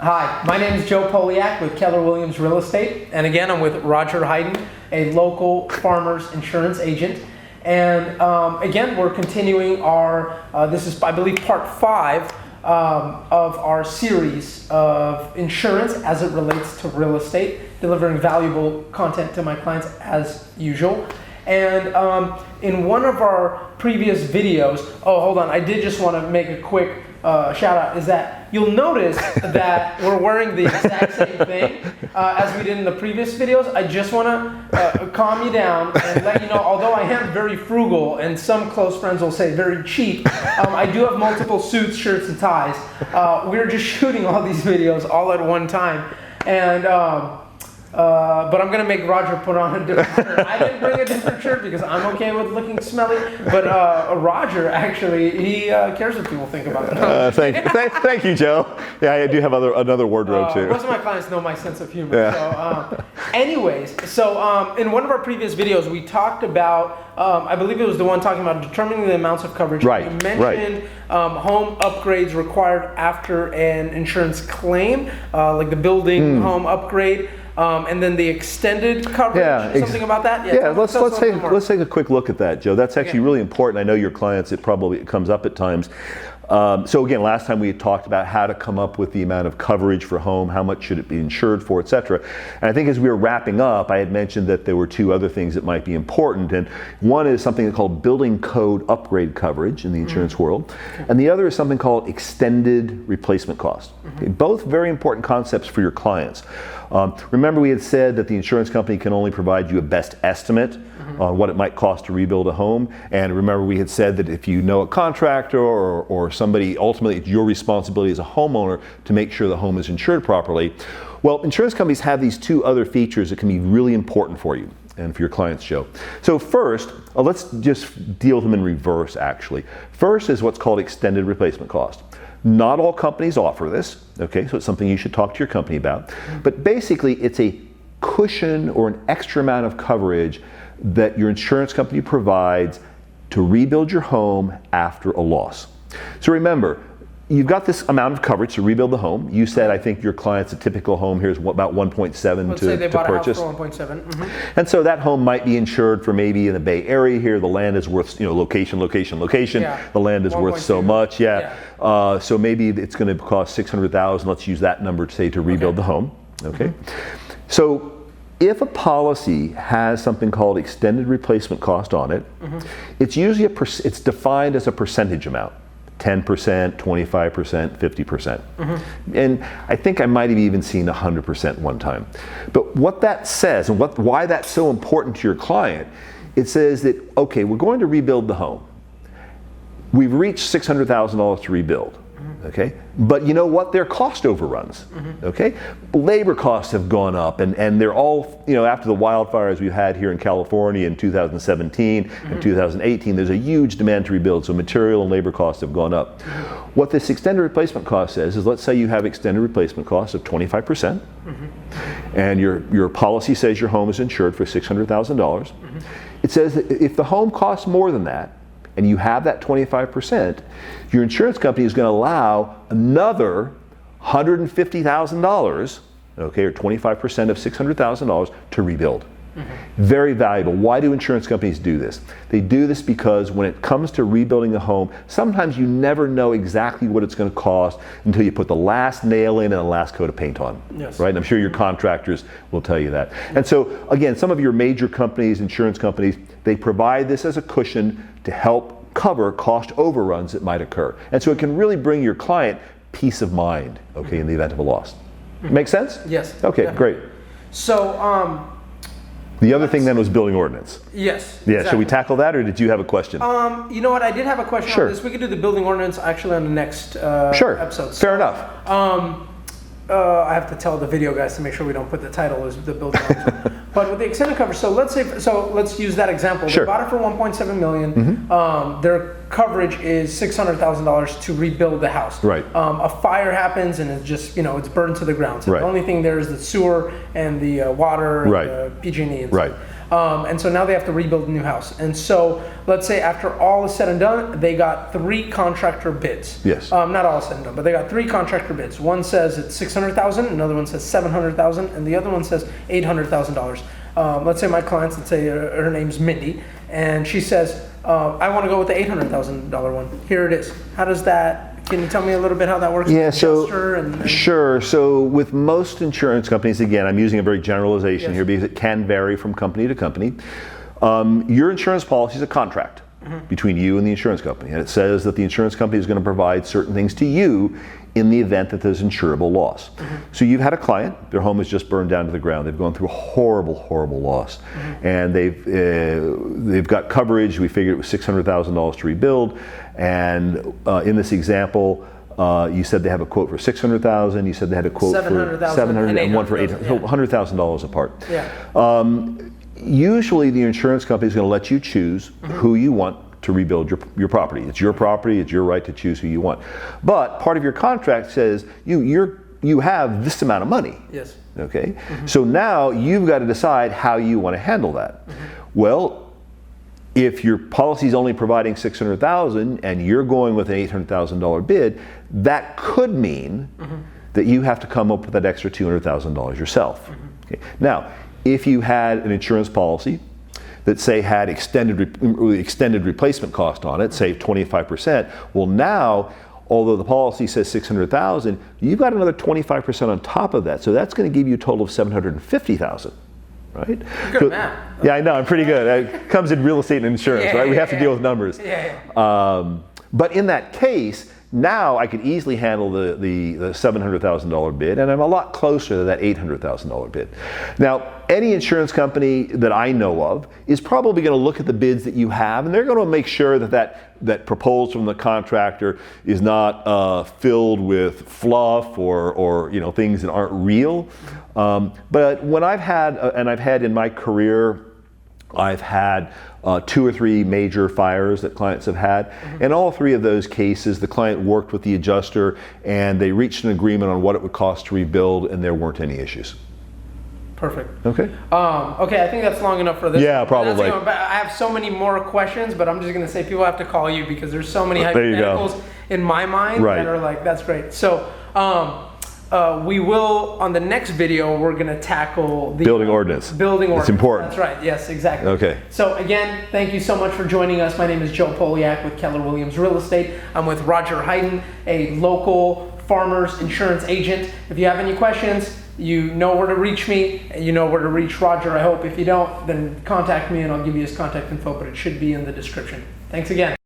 Hi, my name is Joe Polyak with Keller Williams Real Estate, and again I'm with Roger Heighton, a local farmers insurance agent. And again, we're continuing our, this is I believe part 5 of our series of insurance as it relates to real estate, delivering valuable content to my clients as usual. And in one of our previous videos, oh hold on, I did just want to make a quick shout out, is that you'll notice that we're wearing the exact same thing as we did in the previous videos. I just want to calm you down and let you know, although I am very frugal and some close friends will say very cheap, I do have multiple suits, shirts, and ties. We're just shooting all these videos all at one time. And but I'm going to make Roger put on a different shirt. I didn't bring a different shirt because I'm okay with looking smelly, but Roger, actually, he cares what people think about it. Thank you, Joe. Yeah, I do have another wardrobe too. Most of my clients know my sense of humor. Yeah. So, anyways, in one of our previous videos, we talked about, I believe it was the one talking about determining the amounts of coverage. Right. You mentioned home upgrades required after an insurance claim, like the building home upgrade. And then the extended coverage, something about that? Yeah, let's take a quick look at that, Joe. That's actually really important. I know your clients, it comes up at times. So again, last time we had talked about how to come up with the amount of coverage for home, how much should it be insured for, etc. And I think as we were wrapping up, I had mentioned that there were 2 other things that might be important. And one is something called building code upgrade coverage in the insurance world. And the other is something called extended replacement cost. Okay, both very important concepts for your clients. Remember we had said that the insurance company can only provide you a best estimate on what it might cost to rebuild a home. And remember we had said that if you know a contractor or somebody, ultimately it's your responsibility as a homeowner to make sure the home is insured properly. Well, insurance companies have these 2 other features that can be really important for you and for your clients, Joe. So first, let's just deal with them in reverse actually. First is what's called extended replacement cost. Not all companies offer this, okay, so it's something you should talk to your company about. But basically, it's a cushion or an extra amount of coverage that your insurance company provides to rebuild your home after a loss. So remember, you've got this amount of coverage to rebuild the home. You said, I think your client's a typical home here is about 1.7 Let's say they bought purchase. A house for 1.7. And so that home might be insured for maybe in the Bay Area here. The land is worth, location. Yeah. The land is worth so much. So maybe it's going to cost $600,000. Let's use that number to say to rebuild the home. Okay. So if a policy has something called extended replacement cost on it, it's usually it's defined as a percentage amount. 10%, 25%, 50%. And I think I might have even seen 100% one time. But what that says and why that's so important to your client, it says that, okay, we're going to rebuild the home. We've reached $600,000 to rebuild. Okay, but you know what? Their cost overruns. Okay, labor costs have gone up, and they're all, after the wildfires we've had here in California in 2017 and 2018, there's a huge demand to rebuild, so material and labor costs have gone up. What this extended replacement cost says is, let's say you have extended replacement costs of 25%, and your policy says your home is insured for $600,000. It says that if the home costs more than that, and you have that 25%, your insurance company is going to allow another $150,000, okay, or 25% of $600,000 to rebuild. Very valuable. Why do insurance companies do this? They do this because when it comes to rebuilding a home, sometimes you never know exactly what it's going to cost until you put the last nail in and the last coat of paint on. Yes. Right? And I'm sure your contractors will tell you that. And so, again, some of your major companies, insurance companies, they provide this as a cushion to help cover cost overruns that might occur. And so it can really bring your client peace of mind, okay, in the event of a loss. Make sense? Yes. Okay, definitely. great. So, The other thing then was building ordinance. Yes. Yeah, exactly. should we tackle that, or did you have a question? You know what? I did have a question on this. We could do the building ordinance actually on the next episode. Fair enough. I have to tell the video guys to make sure we don't put the title as the building ordinance. But with the extended coverage, so let's use that example. Sure. They bought it for $1.7 million. Their coverage is $600,000 to rebuild the house. Right. A fire happens and it's just, it's burned to the ground. So right. The only thing there is the sewer and the water and the PG&E and stuff. Right. And so now they have to rebuild a new house. And so let's say after all is said and done, they got 3 contractor bids. Yes. Not all is said and done, but they got 3 contractor bids. One says it's $600,000, another one says $700,000, and the other one says $800,000. Let's say my client, let's say her name's Mindy, and she says, I want to go with the $800,000 one. Here it is. How does that? Can you tell me a little bit how that works? Yeah, so and sure. So with most insurance companies, again, I'm using a very generalization Yes. here because it can vary from company to company. Your insurance policy is a contract between you and the insurance company, and it says that the insurance company is going to provide certain things to you in the event that there's insurable loss. So you've had a client, their home has just burned down to the ground. They've gone through a horrible, horrible loss, and they've got coverage. We figured it was $600,000 to rebuild, and in this example, you said they have a quote for $600,000. You said they had a quote for $700,000 and one for $800,000, so $100,000 apart. Yeah. Usually, the insurance company is going to let you choose who you want to rebuild your property. It's your property. It's your right to choose who you want. But part of your contract says you have this amount of money. Yes. Okay. So now you've got to decide how you want to handle that. Well, if your policy is only providing $600,000 and you're going with an $800,000 bid, that could mean that you have to come up with that extra $200,000 yourself. Okay. Now, if you had an insurance policy that say had extended replacement cost on it, say 25%, well now, although the policy says $600,000, you've got another 25% on top of that. So that's going to give you a total of $750,000. Right? Good at math. Yeah, I know, I'm pretty good. It comes in real estate and insurance, right? We have to deal with numbers. But in that case, now I could easily handle the $700,000 bid, and I'm a lot closer to that $800,000 bid. Now, any insurance company that I know of is probably going to look at the bids that you have, and they're going to make sure that proposal from the contractor is not filled with fluff or things that aren't real. But when I've had in my career, I've had 2 or 3 major fires that clients have had. In all 3 of those cases, the client worked with the adjuster and they reached an agreement on what it would cost to rebuild, and there weren't any issues. Perfect. Okay. Okay, I think that's long enough for this. Yeah, probably. I have so many more questions, but I'm just going to say people have to call you because there's so many There you go. hypotheticals in my mind Right. that are like, that's great. So we will, on the next video, we're going to tackle the Building ordinance. Building ordinance. It's important. That's right. Yes, exactly. Okay. So again, thank you so much for joining us. My name is Joe Polyak with Keller Williams Real Estate. I'm with Roger Heighton, a local farmers insurance agent. If you have any questions, you know where to reach me, and you know where to reach Roger, I hope. If you don't, then contact me and I'll give you his contact info, but it should be in the description. Thanks again.